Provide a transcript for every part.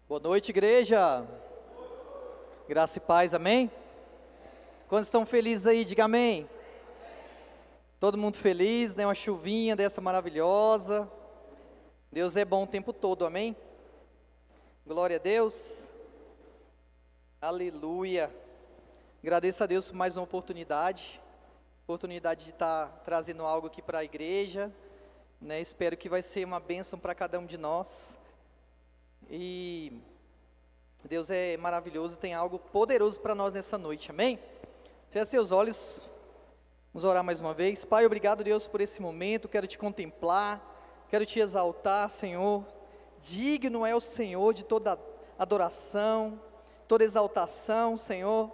Boa noite, igreja. Graça e paz, amém? Quantos estão felizes aí? Diga amém. Todo mundo feliz, né? Uma chuvinha dessa maravilhosa. Deus é bom o tempo todo, amém? Glória a Deus. Aleluia. Agradeço a Deus por mais uma oportunidade de estar trazendo algo aqui para a igreja, né? Espero que vai ser uma bênção para cada um de nós. E Deus é maravilhoso, tem algo poderoso para nós nessa noite, amém? Feche seus olhos, vamos orar mais uma vez. Pai, obrigado, Deus, por esse momento, quero te contemplar, quero te exaltar, Senhor. Digno é o Senhor de toda adoração, toda exaltação, Senhor.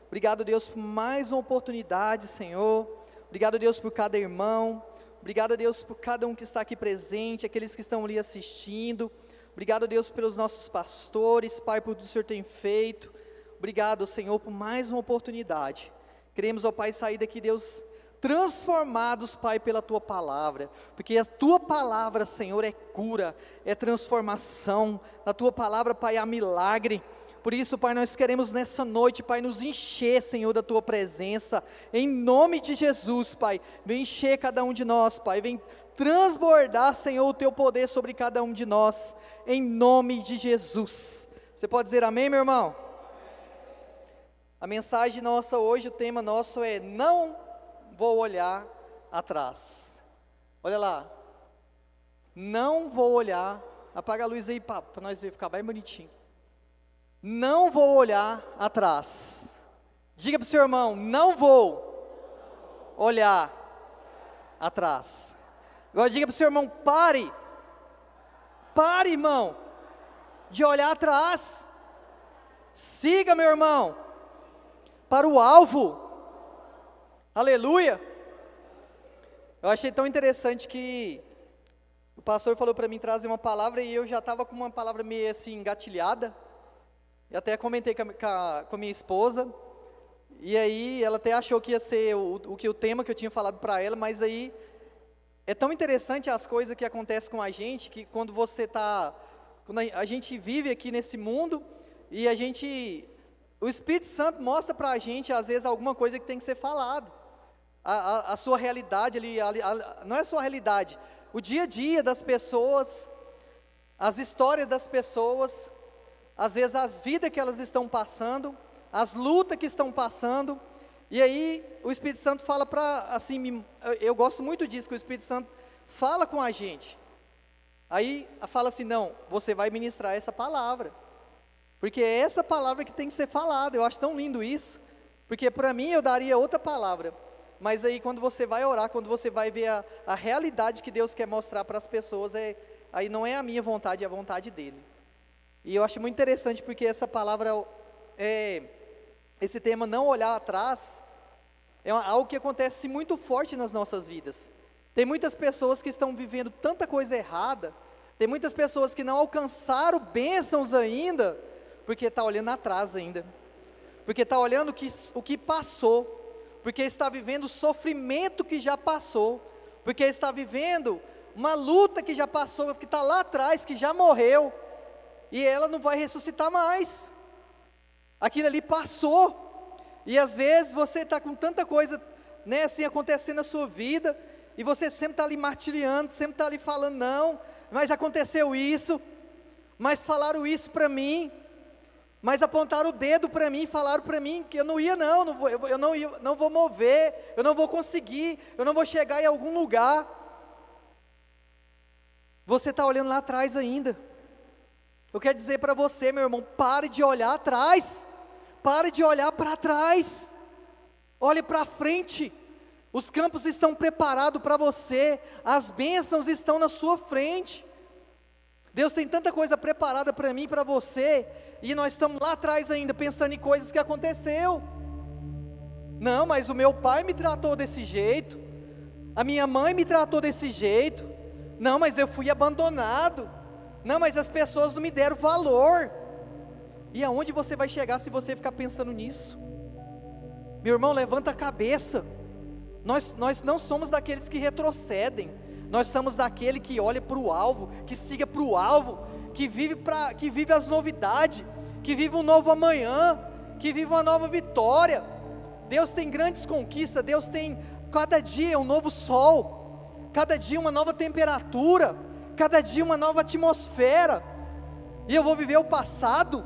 Obrigado, Deus, por mais uma oportunidade, Senhor. Obrigado, Deus, por cada irmão. Obrigado, Deus, por cada um que está aqui presente, aqueles que estão ali assistindo. Obrigado, Deus, pelos nossos pastores, Pai, por tudo que o Senhor tem feito. Obrigado, Senhor, por mais uma oportunidade. Queremos, ó Pai, sair daqui, Deus, transformados, Pai, pela Tua Palavra. Porque a Tua Palavra, Senhor, é cura, é transformação. Na Tua Palavra, Pai, há milagre. Por isso, Pai, nós queremos nessa noite, Pai, nos encher, Senhor, da Tua presença. Em nome de Jesus, Pai, vem encher cada um de nós, Pai, vem transbordar, Senhor, o Teu poder sobre cada um de nós, em nome de Jesus. Você pode dizer amém, meu irmão? A mensagem nossa hoje, o tema nosso é: não vou olhar atrás. Olha lá, não vou olhar, apaga a luz aí para nós ver, ficar bem bonitinho. Não vou olhar atrás. Diga para o seu irmão: não vou olhar atrás. Agora diga para o seu irmão: pare, irmão, de olhar atrás. Siga, meu irmão, para o alvo. Aleluia. Eu achei tão interessante que o pastor falou para mim trazer uma palavra e eu já estava com uma palavra meio assim engatilhada. E até comentei com a minha esposa, e aí ela até achou que ia ser o tema que eu tinha falado para ela, mas aí é tão interessante as coisas que acontecem com a gente, que quando a gente vive aqui nesse mundo, e o Espírito Santo mostra para a gente, às vezes, alguma coisa que tem que ser falado, a sua realidade ali, não é a sua realidade, o dia a dia das pessoas, as histórias das pessoas, às vezes as vidas que elas estão passando, as lutas que estão passando, e aí o Espírito Santo fala eu gosto muito disso, que o Espírito Santo fala com a gente, aí fala assim: não, você vai ministrar essa palavra, porque é essa palavra que tem que ser falada. Eu acho tão lindo isso, porque para mim eu daria outra palavra, mas aí quando você vai orar, quando você vai ver a realidade que Deus quer mostrar para as pessoas, aí não é a minha vontade, é a vontade dEle. E eu acho muito interessante porque essa palavra, esse tema não olhar atrás, é algo que acontece muito forte nas nossas vidas. Tem muitas pessoas que estão vivendo tanta coisa errada, tem muitas pessoas que não alcançaram bênçãos ainda, porque está olhando atrás ainda, porque está olhando o que passou, porque está vivendo o sofrimento que já passou, porque está vivendo uma luta que já passou, que está lá atrás, que já morreu, e ela não vai ressuscitar mais. Aquilo ali passou. E às vezes você está com tanta coisa, né, assim, acontecendo na sua vida, e você sempre está ali martirizando, sempre está ali falando: não, mas aconteceu isso, mas falaram isso para mim, mas apontaram o dedo para mim, falaram para mim que eu não ia, eu não vou mover, eu não vou conseguir, eu não vou chegar em algum lugar. Você está olhando lá atrás ainda. Eu quero dizer para você, meu irmão: pare de olhar atrás, pare de olhar para trás, olhe para frente. Os campos estão preparados para você, as bênçãos estão na sua frente. Deus tem tanta coisa preparada para mim e para você, e nós estamos lá atrás ainda, pensando em coisas que aconteceu. Não, mas o meu pai me tratou desse jeito, a minha mãe me tratou desse jeito, não, mas eu fui abandonado, não, mas as pessoas não me deram valor. E aonde você vai chegar se você ficar pensando nisso? Meu irmão, levanta a cabeça. Nós não somos daqueles que retrocedem, nós somos daquele que olha para o alvo, que siga para o alvo, que vive as novidades, que vive um novo amanhã, que vive uma nova vitória. Deus tem grandes conquistas, Deus tem cada dia um novo sol, cada dia uma nova temperatura, cada dia uma nova atmosfera. E eu vou viver o passado,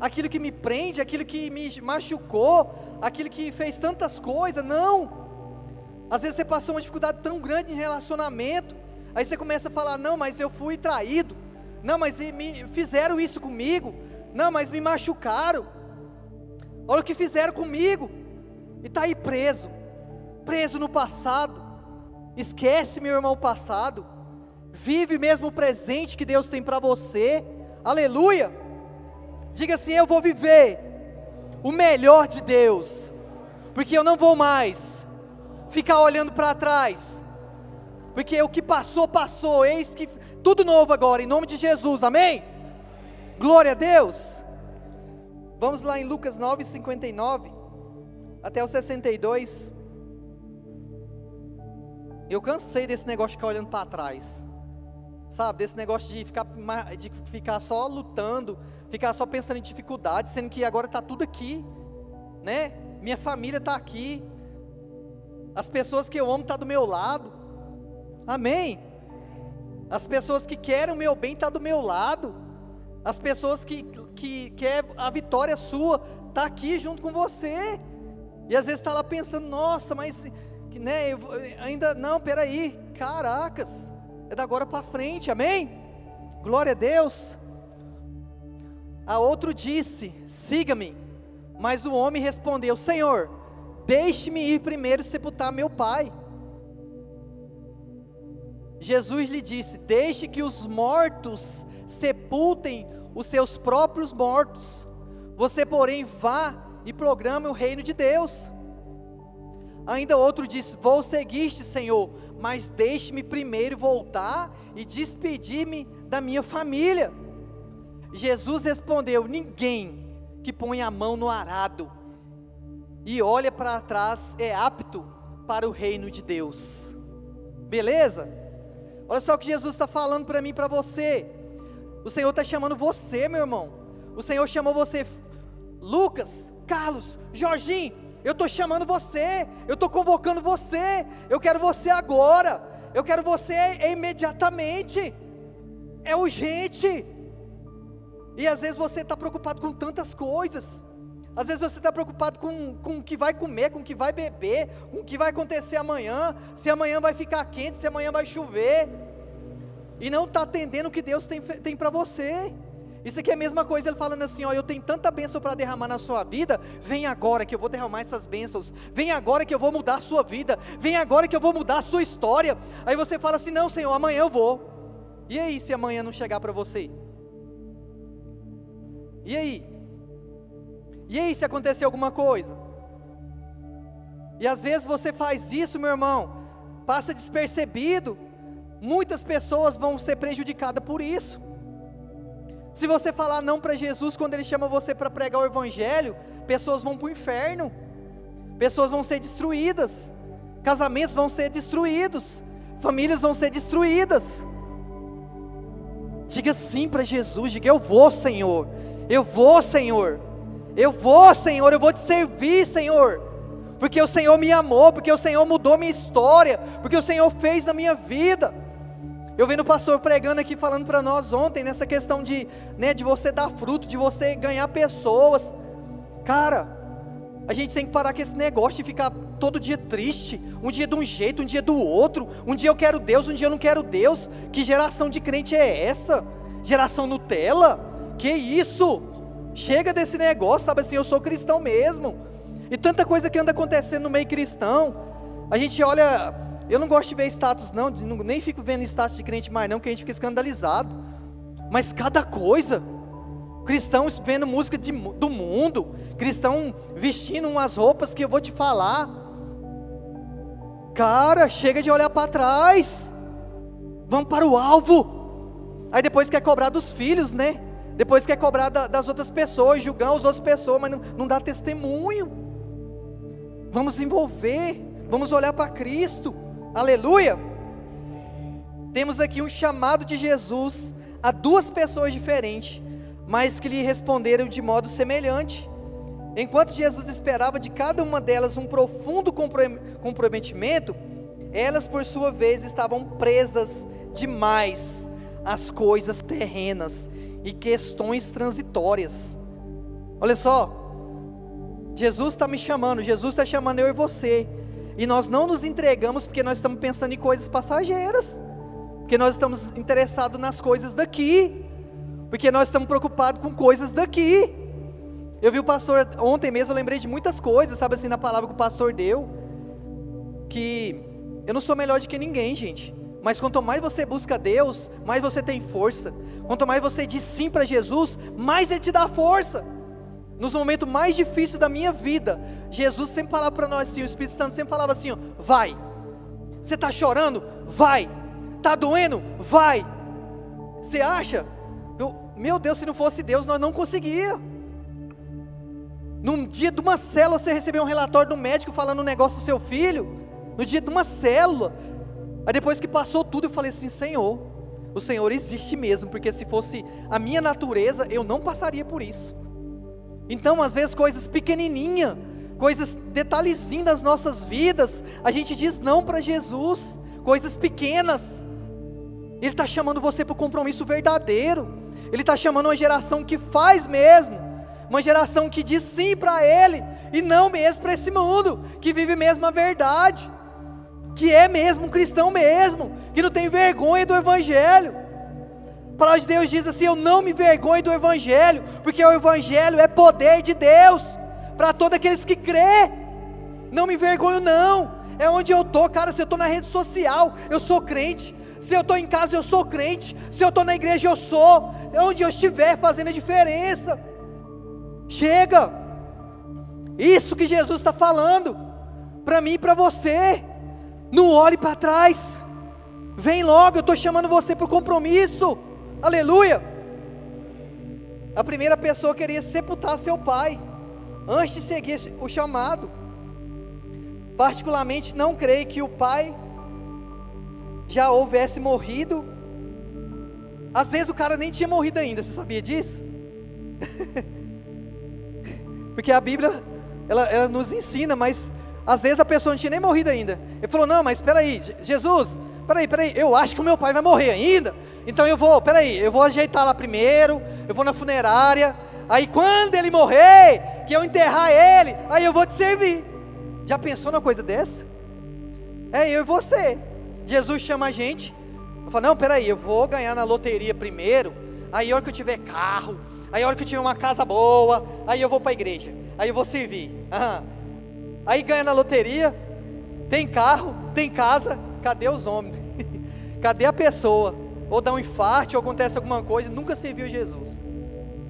aquilo que me prende, aquilo que me machucou, aquilo que fez tantas coisas. Não. Às vezes você passou uma dificuldade tão grande em relacionamento, aí você começa a falar: não, mas eu fui traído, não, mas me fizeram isso comigo, não, mas me machucaram, olha o que fizeram comigo, e está aí preso no passado. Esquece, meu irmão, o passado, vive mesmo o presente que Deus tem para você. Aleluia. Diga assim: eu vou viver o melhor de Deus, porque eu não vou mais ficar olhando para trás, porque o que passou, passou, eis que tudo novo agora, em nome de Jesus, amém? Glória a Deus. Vamos lá em Lucas 9, 59 até o 62. Eu cansei desse negócio de ficar olhando para trás, sabe, desse negócio de ficar só lutando, ficar só pensando em dificuldades, sendo que agora está tudo aqui, né? Minha família está aqui, as pessoas que eu amo estão do meu lado, amém? As pessoas que querem o meu bem estão do meu lado, as pessoas que querem a vitória sua, está aqui junto com você. E às vezes está lá pensando: nossa, mas né, ainda não, peraí, caracas, é da agora para frente, amém? Glória a Deus. A outro disse: siga-me. Mas o homem respondeu: Senhor, deixe-me ir primeiro sepultar meu pai. Jesus lhe disse: deixe que os mortos sepultem os seus próprios mortos, você porém vá e programe o reino de Deus. Ainda outro disse: vou seguir-te, Senhor, mas deixe-me primeiro voltar e despedir-me da minha família. Jesus respondeu: ninguém que põe a mão no arado e olha para trás é apto para o reino de Deus. Beleza? Olha só o que Jesus está falando para mim e para você. O Senhor está chamando você, meu irmão. O Senhor chamou você, Lucas, Carlos, Jorginho. Eu estou chamando você, eu estou convocando você. Eu quero você agora, eu quero você imediatamente. É urgente. E às vezes você está preocupado com tantas coisas. Às vezes você está preocupado com o que vai comer, com o que vai beber, com o que vai acontecer amanhã, se amanhã vai ficar quente, se amanhã vai chover, e não está atendendo o que Deus tem para você. Isso aqui é a mesma coisa, Ele falando assim: ó, eu tenho tanta bênção para derramar na sua vida, vem agora que eu vou derramar essas bênçãos, vem agora que eu vou mudar a sua vida, vem agora que eu vou mudar a sua história. Aí você fala assim: não, Senhor, amanhã eu vou. E aí, se amanhã não chegar para você? E aí? E aí, se acontecer alguma coisa? E às vezes você faz isso, meu irmão, passa despercebido. Muitas pessoas vão ser prejudicadas por isso. Se você falar não para Jesus quando Ele chama você para pregar o Evangelho, pessoas vão para o inferno, pessoas vão ser destruídas, casamentos vão ser destruídos, famílias vão ser destruídas. Diga sim para Jesus, diga: eu vou, Senhor, eu vou, Senhor, eu vou, Senhor, eu vou te servir, Senhor, porque o Senhor me amou, porque o Senhor mudou minha história, porque o Senhor fez na minha vida. Eu vendo o pastor pregando aqui, falando para nós ontem, nessa questão de você dar fruto, de você ganhar pessoas. Cara, a gente tem que parar com esse negócio de ficar todo dia triste, um dia de um jeito, um dia do outro, um dia eu quero Deus, um dia eu não quero Deus. Que geração de crente é essa? Geração Nutella? Que isso? Chega desse negócio, sabe assim, eu sou cristão mesmo. E tanta coisa que anda acontecendo no meio cristão, a gente olha, eu não gosto de ver status não, nem fico vendo status de crente mais não, que a gente fica escandalizado, mas cada coisa, cristãos vendo música do mundo, cristão vestindo umas roupas que eu vou te falar, cara, chega de olhar para trás, vamos para o alvo. Aí depois quer cobrar dos filhos, né? Depois quer cobrar das outras pessoas, julgar as outras pessoas, mas não dá testemunho. Vamos envolver, vamos olhar para Cristo, aleluia. Temos aqui um chamado de Jesus a 2 pessoas diferentes, mas que lhe responderam de modo semelhante. Enquanto Jesus esperava de cada uma delas um profundo comprometimento, elas por sua vez estavam presas demais às coisas terrenas e questões transitórias. Olha só, Jesus está me chamando, Jesus está chamando eu e você, e nós não nos entregamos porque nós estamos pensando em coisas passageiras, porque nós estamos interessados nas coisas daqui, porque nós estamos preocupados com coisas daqui. Eu vi o pastor, ontem mesmo eu lembrei de muitas coisas, sabe assim, na palavra que o pastor deu, que eu não sou melhor do que ninguém, gente, mas quanto mais você busca Deus, mais você tem força. Quanto mais você diz sim para Jesus, mais Ele te dá força. Nos momentos mais difíceis da minha vida, Jesus sempre falava para nós assim, o Espírito Santo sempre falava assim, ó, vai. Você está chorando? Vai. Está doendo? Vai. Você acha? Meu Deus, se não fosse Deus, nós não conseguíamos. Num dia de uma célula, você recebeu um relatório do médico falando um negócio do seu filho, no dia de uma célula. Aí depois que passou tudo, eu falei assim, Senhor, o Senhor existe mesmo, porque se fosse a minha natureza, eu não passaria por isso. Então, às vezes, coisas pequenininhas, coisas, detalhezinhos das nossas vidas, a gente diz não para Jesus, coisas pequenas. Ele está chamando você para o compromisso verdadeiro, Ele está chamando uma geração que faz mesmo, uma geração que diz sim para Ele, e não mesmo para esse mundo, que vive mesmo a verdade, que é mesmo um cristão mesmo, que não tem vergonha do Evangelho. A palavra de Deus diz assim, eu não me vergonho do Evangelho, porque o Evangelho é poder de Deus, para todos aqueles que crê. Não me vergonho não, é onde eu estou, cara, se eu estou na rede social, eu sou crente, se eu estou em casa eu sou crente, se eu estou na igreja eu sou, onde eu estiver fazendo a diferença. Chega, isso que Jesus está falando, para mim e para você, não olhe para trás, vem logo, eu estou chamando você para o compromisso, aleluia. A primeira pessoa queria sepultar seu pai, antes de seguir o chamado. Particularmente não creio que o pai já houvesse morrido. Às vezes o cara nem tinha morrido ainda, você sabia disso? Porque a Bíblia, ela nos ensina, mas às vezes a pessoa não tinha nem morrido ainda. Ele falou, não, mas espera aí, Jesus, espera aí, eu acho que o meu pai vai morrer ainda, então eu vou ajeitar lá primeiro, eu vou na funerária, aí quando ele morrer, que eu enterrar ele, aí eu vou te servir. Já pensou numa coisa dessa? É eu e você. Jesus chama a gente, eu falo, não, espera aí, eu vou ganhar na loteria primeiro, aí a hora que eu tiver carro, aí a hora que eu tiver uma casa boa, aí eu vou para a igreja, aí eu vou servir. Aí ganha na loteria, tem carro, tem casa, cadê os homens? Cadê a pessoa? Ou dá um infarto, ou acontece alguma coisa, nunca serviu Jesus.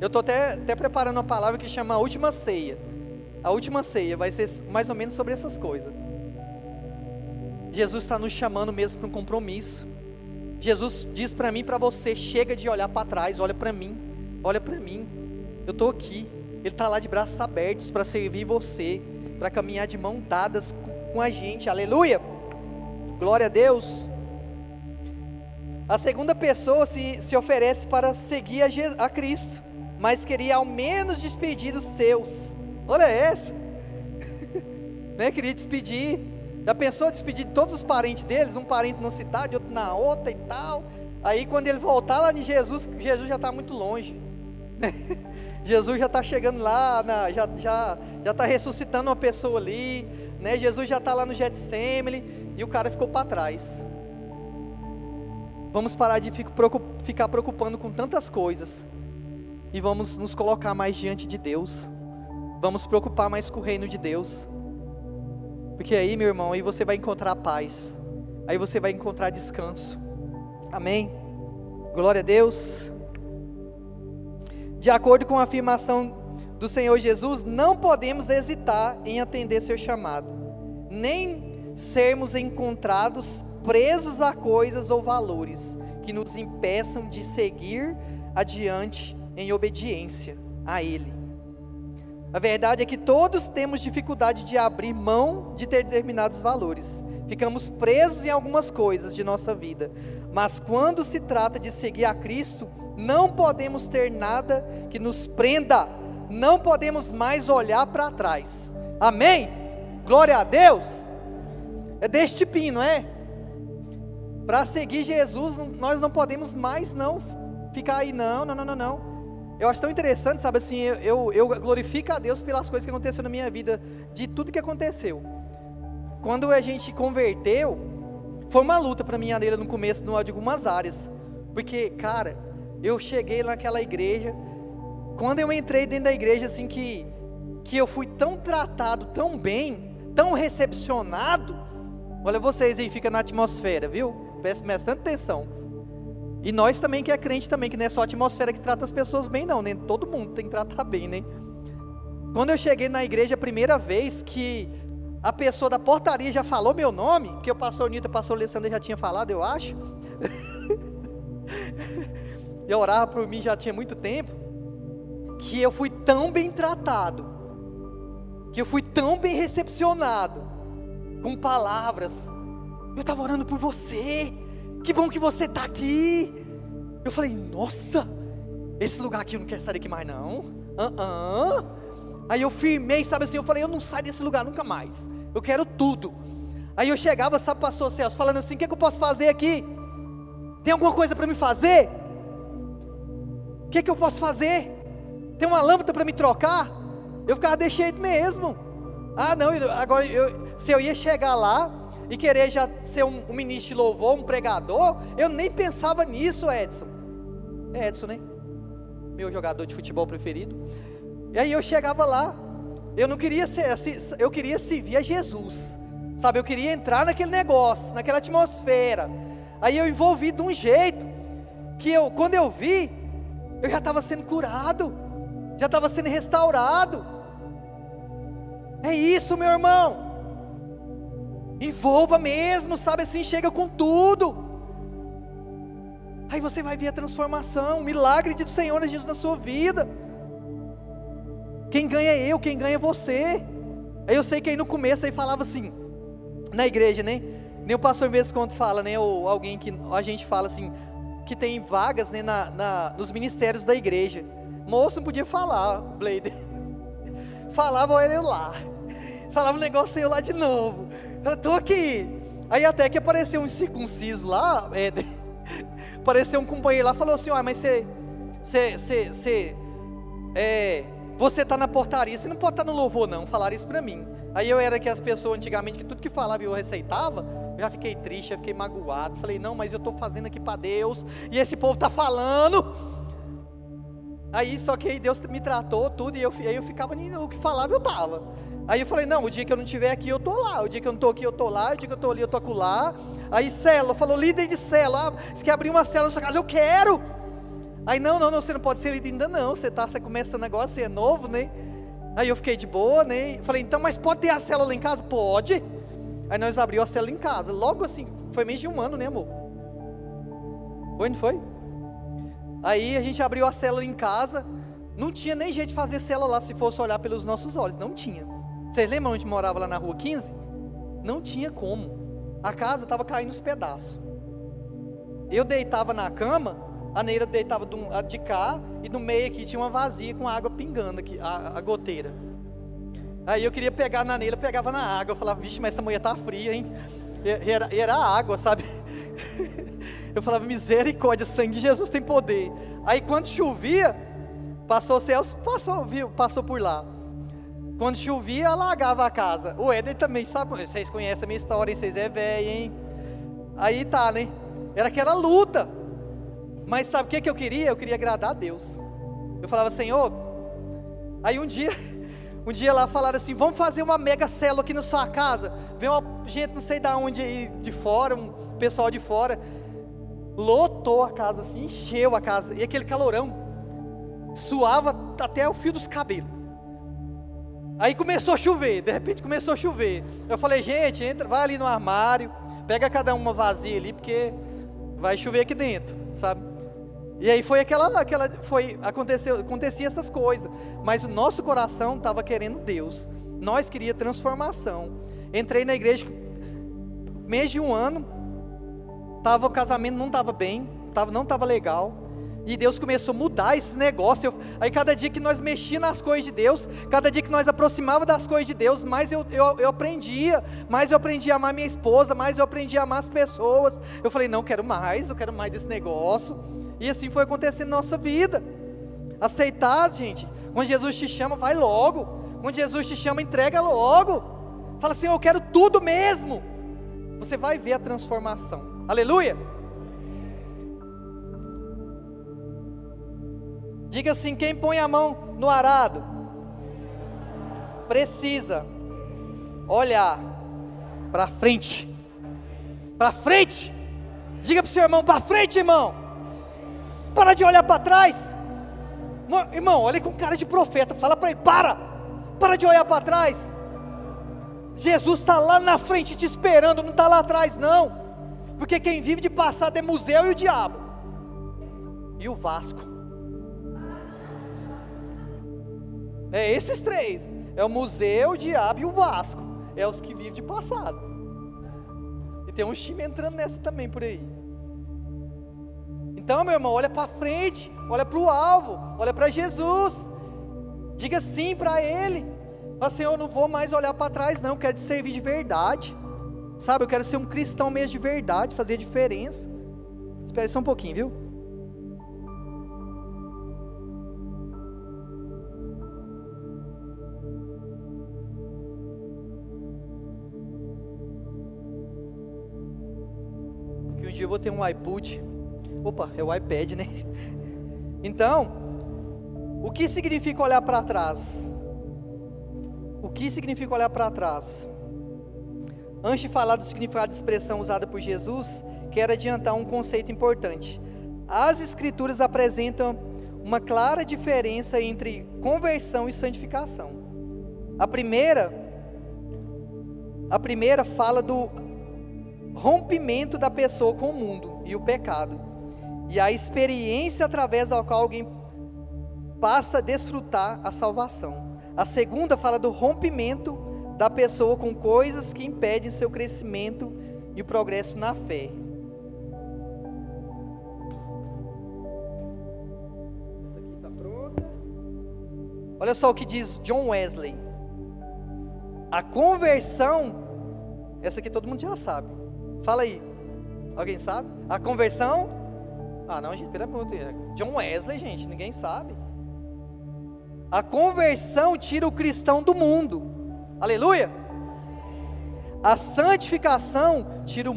Eu estou até preparando uma palavra que chama a última ceia. A última ceia vai ser mais ou menos sobre essas coisas. Jesus está nos chamando mesmo para um compromisso. Jesus diz para mim e para você, chega de olhar para trás, olha para mim, eu estou aqui. Ele está lá de braços abertos para servir você, para caminhar de mãos dadas com a gente, aleluia, glória a Deus. A segunda pessoa se oferece para seguir a Cristo, mas queria ao menos despedir os seus. Olha essa, né? Queria despedir. Já pensou despedir de todos os parentes deles, um parente numa cidade, outro na outra e tal. Aí quando ele voltar lá em Jesus, Jesus já está muito longe, né? Jesus já está chegando lá, já está ressuscitando uma pessoa ali, né? Jesus já está lá no Getsemane, e o cara ficou para trás. Vamos parar de ficar preocupando com tantas coisas, e vamos nos colocar mais diante de Deus, vamos preocupar mais com o reino de Deus, porque aí, meu irmão, aí você vai encontrar paz, aí você vai encontrar descanso, amém? Glória a Deus. De acordo com a afirmação do Senhor Jesus, não podemos hesitar em atender seu chamado, nem sermos encontrados presos a coisas ou valores que nos impeçam de seguir adiante em obediência a Ele. A verdade é que todos temos dificuldade de abrir mão de determinados valores. Ficamos presos em algumas coisas de nossa vida. Mas quando se trata de seguir a Cristo, não podemos ter nada que nos prenda. Não podemos mais olhar para trás. Amém? Glória a Deus. É desse tipinho, não é? Para seguir Jesus, nós não podemos mais não ficar aí, não. Eu acho tão interessante, sabe assim, eu glorifico a Deus pelas coisas que aconteceram na minha vida, de tudo que aconteceu. Quando a gente converteu, foi uma luta para mim nele no começo, de algumas áreas, porque, cara, eu cheguei naquela igreja, quando eu entrei dentro da igreja, assim, que eu fui tão tratado, tão bem, tão recepcionado, olha vocês aí, fica na atmosfera, viu? Presta bastante atenção. E nós também que é crente também, que não é só a atmosfera que trata as pessoas bem não, né? Todo mundo tem que tratar bem, né? Quando eu cheguei na igreja a primeira vez, que a pessoa da portaria já falou meu nome, que o pastor Nita, o pastor Alessandro já tinha falado, eu acho. Eu orava por mim já tinha muito tempo, que eu fui tão bem tratado, que eu fui tão bem recepcionado, com palavras. Eu estava orando por você, que bom que você está aqui. Eu falei, nossa, esse lugar aqui eu não quero sair daqui mais não. Aí eu firmei, sabe assim, eu falei, eu não saio desse lugar nunca mais, eu quero tudo. Aí eu chegava, sabe, pastor Celso, falando assim, o que eu posso fazer aqui? Tem alguma coisa para me fazer? O que eu posso fazer? Tem uma lâmpada para me trocar? Eu ficava desse jeito mesmo. Não, agora se eu ia chegar lá e querer já ser um ministro de louvor, um pregador, eu nem pensava nisso, Edson. É Edson, né? Meu jogador de futebol preferido. E aí eu chegava lá, eu não queria ser assim, eu queria servir a Jesus, sabe? Eu queria entrar naquele negócio, naquela atmosfera. Aí eu envolvi de um jeito, que quando eu vi, eu já estava sendo curado, já estava sendo restaurado. É isso, meu irmão. Envolva mesmo, sabe assim, chega com tudo. Aí você vai ver a transformação, o milagre do Senhor Jesus na sua vida. Quem ganha é eu, quem ganha é você. Aí eu sei que aí no começo aí falava assim, na igreja, né? Nem o pastor mesmo quando fala, né? Ou alguém que a gente fala assim, que tem vagas, né, nos ministérios da igreja. Moço, não podia falar, Blader. Falava eu lá. Falava um negócio eu lá de novo. Eu tô aqui. Aí até que apareceu um circunciso lá, apareceu um companheiro lá, falou assim, mas você tá na portaria, você não pode estar no louvor não, falaram isso pra mim. Aí eu era que as pessoas antigamente, que tudo que falava eu receitava, eu já fiquei triste, já fiquei magoado, falei, não, mas eu tô fazendo aqui pra Deus, e esse povo tá falando. Aí só que aí Deus me tratou tudo, e aí eu ficava, o que falava eu tava. Aí eu falei, não, o dia que eu não estiver aqui, eu tô lá. O dia que eu não tô aqui, eu tô lá. O dia que eu tô ali, eu tô acolá. Aí célula, falou, líder de célula, você quer abrir uma célula na sua casa? Eu quero. Aí não, você não pode ser líder ainda não, você começa o negócio, você é novo, né? Aí eu fiquei de boa, né? Falei, então, mas pode ter a célula lá em casa? Pode. Aí nós abrimos a célula em casa, logo assim, foi menos de um ano, né, amor? Foi, não foi? Aí a gente abriu a célula em casa, não tinha nem jeito de fazer célula lá, se fosse olhar pelos nossos olhos, não tinha. Vocês lembram onde morava lá na rua 15? Não tinha como, a casa estava caindo os pedaços. Eu deitava na cama, a Neira deitava de cá, e no meio aqui tinha uma vazia com água pingando aqui, a goteira. Aí eu queria pegar na Neira, pegava na água, eu falava, vixe, mas essa mulher tá fria, hein? E era água, sabe? Eu falava, misericórdia, sangue de Jesus tem poder. Aí quando chovia, passou o Celso, passou por lá. Quando chovia, alagava a casa. O Éder também, sabe? Vocês conhecem a minha história, hein? Vocês é velho, hein? Aí tá, né? Era aquela luta. Mas sabe o que eu queria? Eu queria agradar a Deus. Eu falava, Senhor. Aí um dia lá falaram assim, vamos fazer uma mega célula aqui na sua casa. Veio uma gente não sei de onde aí de fora, um pessoal de fora. Lotou a casa, assim, encheu a casa. E aquele calorão suava até o fio dos cabelos. Aí começou a chover, de repente começou a chover. Eu falei, gente, vai ali no armário, pega cada uma vazia ali, porque vai chover aqui dentro, sabe? E aí acontecia essas coisas, mas o nosso coração estava querendo Deus, nós queríamos transformação. Entrei na igreja, mês de um ano, o casamento não estava bem, não estava legal, e Deus começou a mudar esses negócios. Aí cada dia que nós mexíamos nas coisas de Deus, cada dia que nós aproximávamos das coisas de Deus, mais eu aprendia, mais eu aprendi a amar minha esposa, mais eu aprendi a amar as pessoas. Eu falei, não, eu quero mais desse negócio. E assim foi acontecendo na nossa vida. Aceitar, gente, quando Jesus te chama, vai logo. Quando Jesus te chama, entrega logo. Fala assim, eu quero tudo mesmo. Você vai ver a transformação. Aleluia. Diga assim, quem põe a mão no arado precisa olhar para frente. Para frente. Diga para o seu irmão, para frente, irmão. Para de olhar para trás. Irmão, olha com cara de profeta. Fala para ele, para de olhar para trás. Jesus está lá na frente te esperando, não está lá atrás não. Porque quem vive de passado é museu e o diabo. E o Vasco. É esses três. É o museu, o diabo e o Vasco. É os que vivem de passado. E tem um time entrando nessa também por aí. Então, meu irmão, olha para frente, olha para o alvo, olha para Jesus, diga sim para Ele. Fala assim, eu não vou mais olhar para trás não, eu quero te servir de verdade, sabe, eu quero ser um cristão mesmo de verdade, fazer diferença. Espera só um pouquinho, viu? Que um dia eu vou ter um iPod. Opa, é o iPad, né? Então, o que significa olhar para trás? O que significa olhar para trás? Antes de falar do significado de expressão usada por Jesus, quero adiantar um conceito importante. As Escrituras apresentam uma clara diferença entre conversão e santificação. A primeira fala do rompimento da pessoa com o mundo e o pecado. E a experiência através da qual alguém passa a desfrutar a salvação. A segunda fala do rompimento da pessoa com coisas que impedem seu crescimento e o progresso na fé. Essa aqui está pronta. Olha só o que diz John Wesley. A conversão, essa aqui todo mundo já sabe. Fala aí. Alguém sabe? A conversão... Ah não, gente, pelo amor de Deus. John Wesley, gente, ninguém sabe. A conversão tira o cristão do mundo. Aleluia. A santificação tira o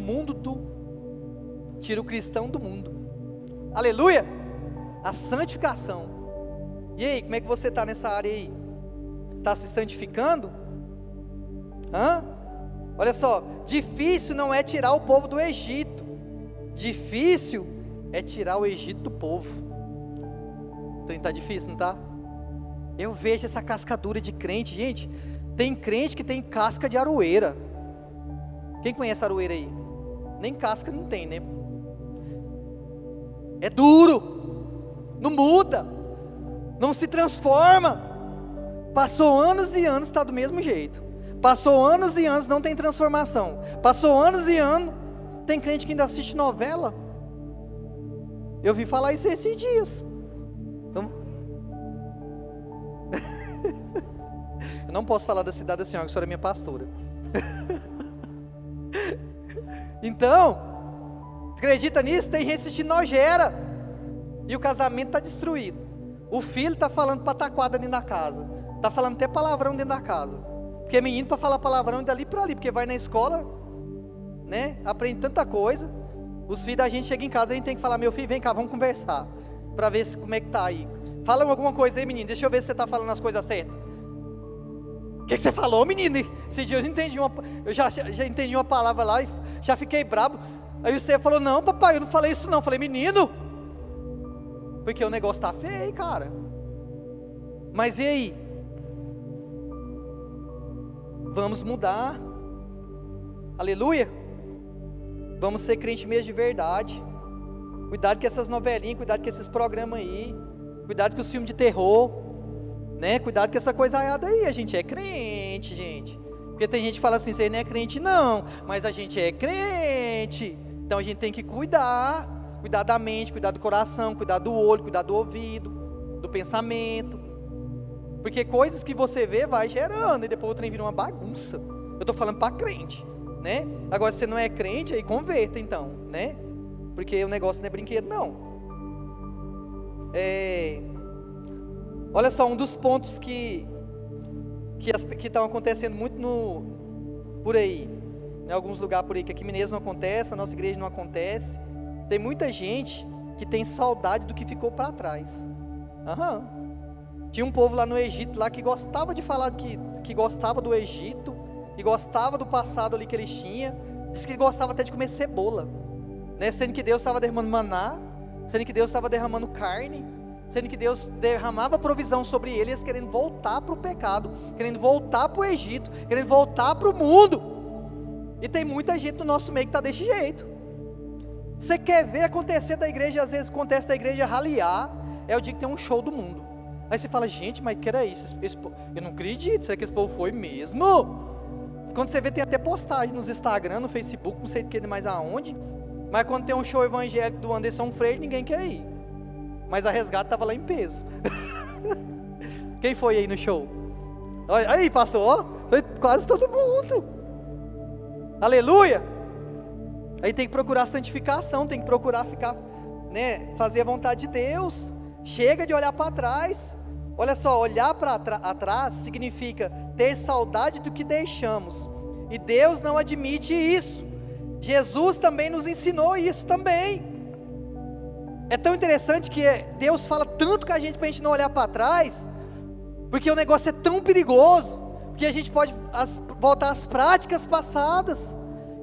cristão do mundo. Aleluia. A santificação. E aí, como é que você está nessa área aí? Está se santificando? Olha só, difícil não é tirar o povo do Egito. Difícil é tirar o Egito do povo. Então está difícil, não está? Eu vejo essa cascadura de crente, gente. Tem crente que tem casca de aroeira. Quem conhece aroeira aí? Nem casca não tem, né? É duro, não muda, não se transforma. Passou anos e anos, está do mesmo jeito. Passou anos e anos, não tem transformação. Passou anos e anos, tem crente que ainda assiste novela. Eu vi falar isso esses dias. Eu não posso falar da cidade da senhora, que a senhora é minha pastora. Então, acredita nisso? Tem gente assistindo nojera e o casamento está destruído. O filho está falando pataquada dentro da casa, está falando até palavrão dentro da casa, porque é menino para falar palavrão dali para ali, porque vai na escola, né? Aprende tanta coisa. Os filhos da gente chegam em casa, a gente tem que falar, meu filho, vem cá, vamos conversar, para ver como é que tá aí. Fala alguma coisa aí, menino, deixa eu ver se você está falando as coisas certas. O que você falou, menino? Esse dia eu já entendi uma palavra lá e já fiquei brabo. Aí você falou, não papai, eu não falei isso não. Eu falei, menino, porque o negócio tá feio, cara. Mas e aí? Vamos mudar. Aleluia. Vamos ser crente mesmo de verdade. Cuidado com essas novelinhas, cuidado com esses programas aí, cuidado com os filmes de terror, né? Cuidado com essa coisaiada aí. A gente é crente, gente. Porque tem gente que fala assim, você não é crente não, mas a gente é crente. Então a gente tem que cuidar da mente, cuidar do coração, cuidar do olho, cuidar do ouvido, do pensamento. Porque coisas que você vê vai gerando e depois o trem vira uma bagunça. Eu estou falando para crente, né? Agora se você não é crente, aí converta então, né? Porque o negócio não é brinquedo não. Olha só, um dos pontos que estão acontecendo muito por aí, em alguns lugares por aí, que aqui em Minas não acontece, a nossa igreja não acontece. Tem muita gente que tem saudade do que ficou para trás. Tinha um povo lá no Egito, lá que gostava de falar que gostava do Egito, e gostava do passado ali que eles tinham, disse que gostava até de comer cebola, né? Sendo que Deus estava derramando maná, sendo que Deus estava derramando carne, sendo que Deus derramava provisão sobre eles, querendo voltar para o pecado, querendo voltar para o Egito, querendo voltar para o mundo. E tem muita gente no nosso meio que está desse jeito. Você quer ver acontecer da igreja, às vezes acontece da igreja raliar, é o dia que tem um show do mundo. Aí você fala, gente, mas que era isso? Eu não acredito, será que esse povo foi mesmo? Quando você vê, tem até postagem nos Instagram, no Facebook, não sei de que mais aonde, mas quando tem um show evangélico do Anderson Freire, ninguém quer ir. Mas a Resgate estava lá em peso. Quem foi aí no show? Olha, aí passou, foi quase todo mundo. Aleluia! Aí tem que procurar santificação, tem que procurar ficar, né, fazer a vontade de Deus. Chega de olhar para trás. Olha só, olhar para atrás significa ter saudade do que deixamos. E Deus não admite isso. Jesus também nos ensinou isso também. É tão interessante que Deus fala tanto com a gente para a gente não olhar para trás, porque o negócio é tão perigoso, porque a gente pode voltar às práticas passadas.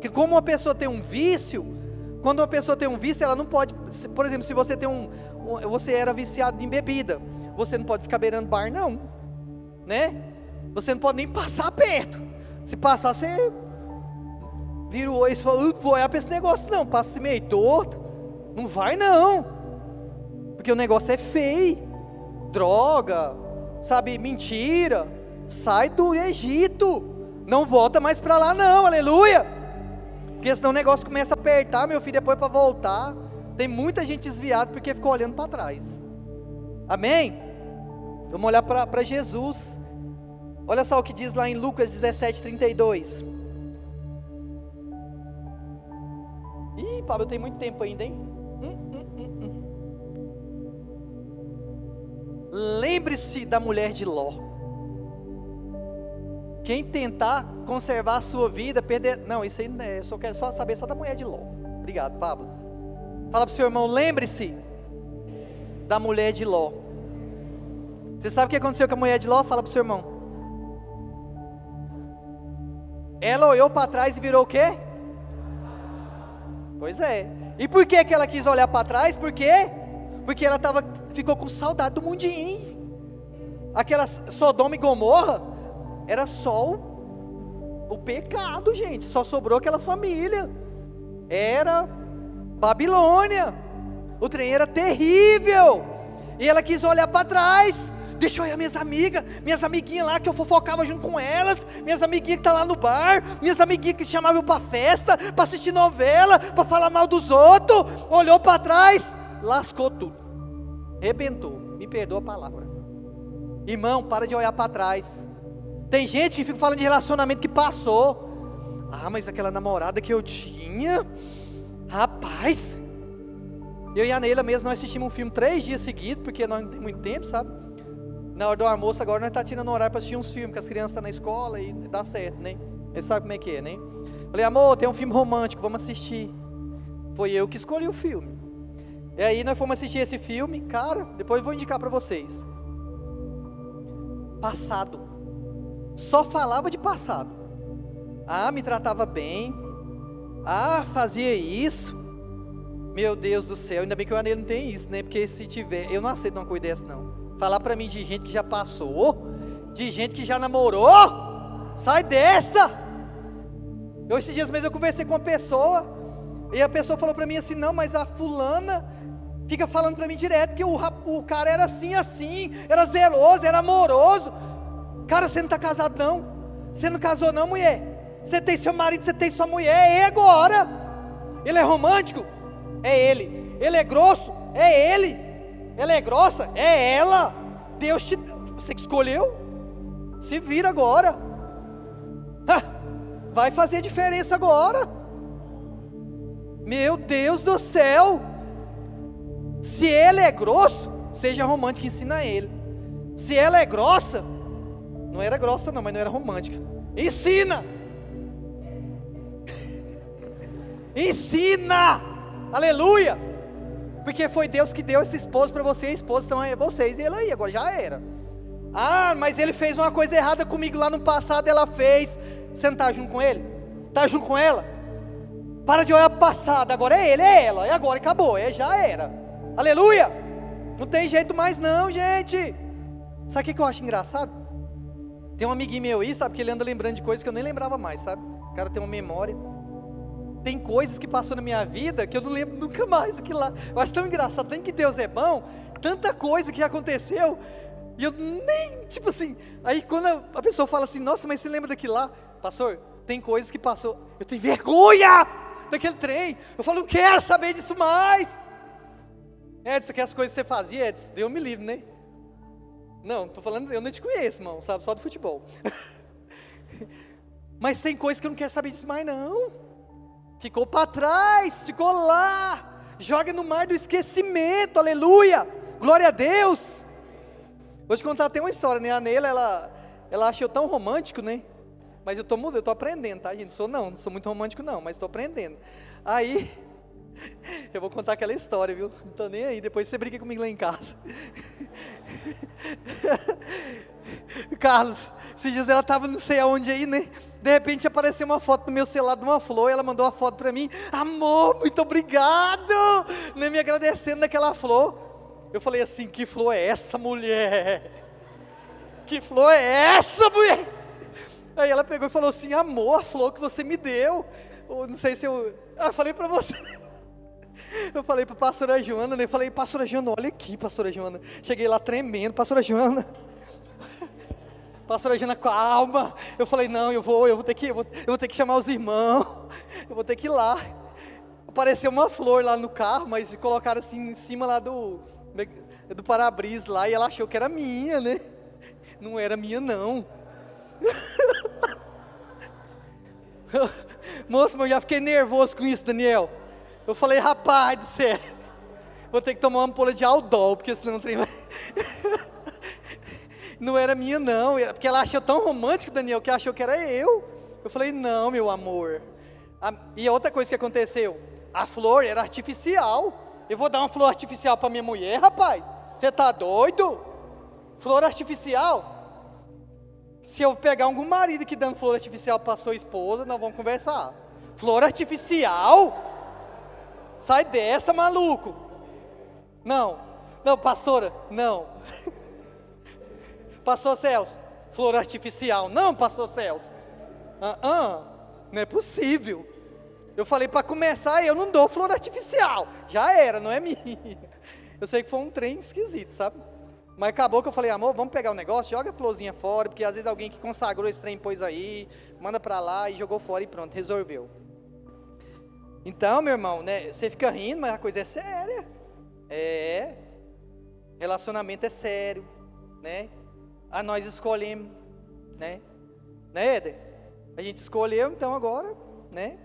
Que como uma pessoa tem um vício, quando uma pessoa tem um vício, ela não pode, por exemplo, se você tem você era viciado em bebida, você não pode ficar beirando bar não, né? Você não pode nem passar perto. Se passar, você vira o olho e fala, não vou olhar para esse negócio não, passa meio torto, não vai não, porque o negócio é feio, droga, sabe, mentira, sai do Egito, não volta mais para lá não, aleluia, porque senão o negócio começa a apertar, meu filho, depois para voltar, tem muita gente desviada porque ficou olhando para trás, amém? Vamos olhar para Jesus. Olha só o que diz lá em Lucas 17:32. Ih, Pablo, tem muito tempo ainda, hein? Lembre-se da mulher de Ló. Quem tentar conservar a sua vida, perder... Não, isso aí não é, eu só quero saber só da mulher de Ló. Obrigado, Pablo. Fala para o seu irmão, lembre-se da mulher de Ló. Você sabe o que aconteceu com a mulher de Ló? Fala para o seu irmão. Ela olhou para trás e virou o quê? Pois é. E por que ela quis olhar para trás? Por quê? Porque ela ficou com saudade do mundinho. Aquela Sodoma e Gomorra era só o pecado, gente. Só sobrou aquela família. Era Babilônia. O trem era terrível. E ela quis olhar para trás. Deixa eu olhar minhas amiguinhas lá que eu fofocava junto com elas, minhas amiguinhas que estão lá no bar, minhas amiguinhas que chamavam para festa, para assistir novela, para falar mal dos outros. Olhou para trás, lascou tudo, rebentou, me perdoa a palavra. Irmão, para de olhar para trás. Tem gente que fica falando de relacionamento que passou. Ah, mas aquela namorada que eu tinha, rapaz, eu e a Neila mesmo, nós assistimos um filme 3 dias seguidos, porque nós não temos muito tempo, sabe? Na hora do almoço agora nós estamos tirando horário para assistir uns filmes, que as crianças estão na escola e dá certo, né? Eles sabem como é que é, né? Falei, amor, tem um filme romântico, vamos assistir. Foi eu que escolhi o filme. E aí nós fomos assistir esse filme, cara, depois eu vou indicar para vocês. Passado. Só falava de passado. Ah, me tratava bem. Ah, fazia isso. Meu Deus do céu, ainda bem que o Anel não tem isso, né? Porque se tiver, eu não aceito uma coisa dessa não. Falar pra mim de gente que já passou, de gente que já namorou, sai dessa. Esses dias mesmo eu conversei com uma pessoa, E a pessoa falou para mim assim, não, mas a fulana fica falando para mim direto que o cara era assim, era zeloso, era amoroso. Cara, você não está casado não, você não casou não, mulher. Você tem seu marido, você tem sua mulher, e agora? Ele é romântico? É ele. Ele é grosso? É ele. Ela é grossa? É ela. Você que escolheu? Se vira agora. Vai fazer diferença agora. Meu Deus do céu. Se ele é grosso, seja romântico, ensina ele. Se ela é grossa, não era grossa não, mas não era romântica, ensina. Ensina, aleluia. Porque foi Deus que deu esse esposo para você, a esposa então é vocês, e ele aí, agora já era. Mas ele fez uma coisa errada comigo lá no passado, ela fez. Você não está junto com ele? Está junto com ela? Para de olhar para o passado, agora é ele, é ela, é agora, acabou, já era. Aleluia. Não tem jeito mais não, gente. Sabe o que eu acho engraçado? Tem um amiguinho meu aí, sabe, que ele anda lembrando de coisas que eu nem lembrava mais, sabe? O cara tem uma memória. Tem coisas que passou na minha vida que eu não lembro nunca mais aquilo lá. Eu acho tão engraçado, tanto que Deus é bom, tanta coisa que aconteceu, e eu nem, tipo assim, aí quando a pessoa fala assim, nossa, mas você lembra daquilo lá? Pastor, tem coisas que passou, eu tenho vergonha daquele trem, eu falo, não quero saber disso mais. Edson, que as coisas que você fazia, Edson, Deus me livre, né? Não, tô falando, eu não te conheço, irmão, sabe, só do futebol. Mas tem coisas que eu não quero saber disso mais não. Ficou para trás, ficou lá, joga no mar do esquecimento, aleluia, glória a Deus. Vou te contar até uma história, né? A Neila, ela achou tão romântico, né? Mas eu tô mudando, eu tô aprendendo, tá, gente? Não sou muito romântico não, mas estou aprendendo. Aí, eu vou contar aquela história, viu? Não tô nem aí, depois você briga comigo lá em casa. Carlos, esses dias ela estava não sei aonde aí, né? De repente apareceu uma foto no meu celular de uma flor, e ela mandou uma foto para mim, amor, muito obrigado, né? Me agradecendo daquela flor. Eu falei assim, que flor é essa, mulher? Que flor é essa, mulher? Aí ela pegou e falou assim, amor, a flor que você me deu, não sei se eu falei para você. Eu falei para a pastora Joana, né? Eu falei, pastora Joana, olha aqui, pastora Joana. Cheguei lá tremendo, pastora Joana. Pastora Joana, calma. Eu falei, não, eu vou ter que chamar os irmãos. Eu vou ter que ir lá. Apareceu uma flor lá no carro, mas colocaram assim em cima lá do para-brisa lá, e ela achou que era minha, né? Não era minha não. Moço, mas eu já fiquei nervoso com isso, Daniel. Eu falei, rapaz do céu, vou ter que tomar uma ampola de Aldol, porque senão não tem mais. Não era minha não, porque ela achou tão romântico, Daniel, que achou que era eu. Eu falei, não, meu amor. E outra coisa que aconteceu, a flor era artificial. Eu vou dar uma flor artificial para minha mulher, rapaz? Você tá doido? Flor artificial? Se eu pegar algum marido que dando flor artificial para sua esposa, nós vamos conversar. Flor artificial? Sai dessa, maluco. Não, pastora, não. Pastor Celso, flor artificial. Não, pastor Celso. Não é possível. Eu falei, para começar, eu não dou flor artificial. Já era, não é minha. Eu sei que foi um trem esquisito, sabe? Mas acabou que eu falei, amor, vamos pegar o negócio, joga a florzinha fora, porque às vezes alguém que consagrou esse trem pôs aí, manda para lá e jogou fora e pronto, resolveu. Então, meu irmão, né, você fica rindo, mas a coisa é séria. Relacionamento é sério, né? Nós escolhemos, né? Né, Éder? A gente escolheu, então agora, né?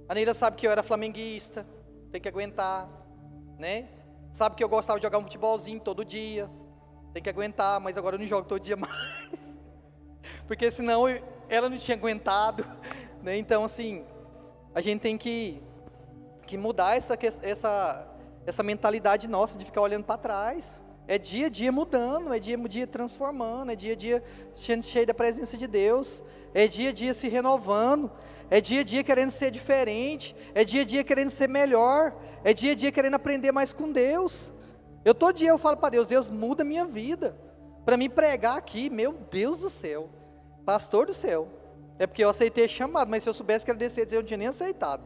A Neila sabe que eu era flamenguista, tem que aguentar, né? Sabe que eu gostava de jogar um futebolzinho todo dia, tem que aguentar, mas agora eu não jogo todo dia mais. Porque senão ela não tinha aguentado, né? Então, assim, a gente tem que mudar essa mentalidade nossa de ficar olhando para trás. É dia a dia mudando, é dia a dia transformando, é dia a dia cheio da presença de Deus, é dia a dia se renovando, é dia a dia querendo ser diferente, é dia a dia querendo ser melhor, é dia a dia querendo aprender mais com Deus. Todo dia eu falo para Deus, Deus muda a minha vida, para me pregar aqui, meu Deus do céu, pastor do céu, é porque eu aceitei chamado, mas se eu soubesse que era descer, eu não tinha nem aceitado,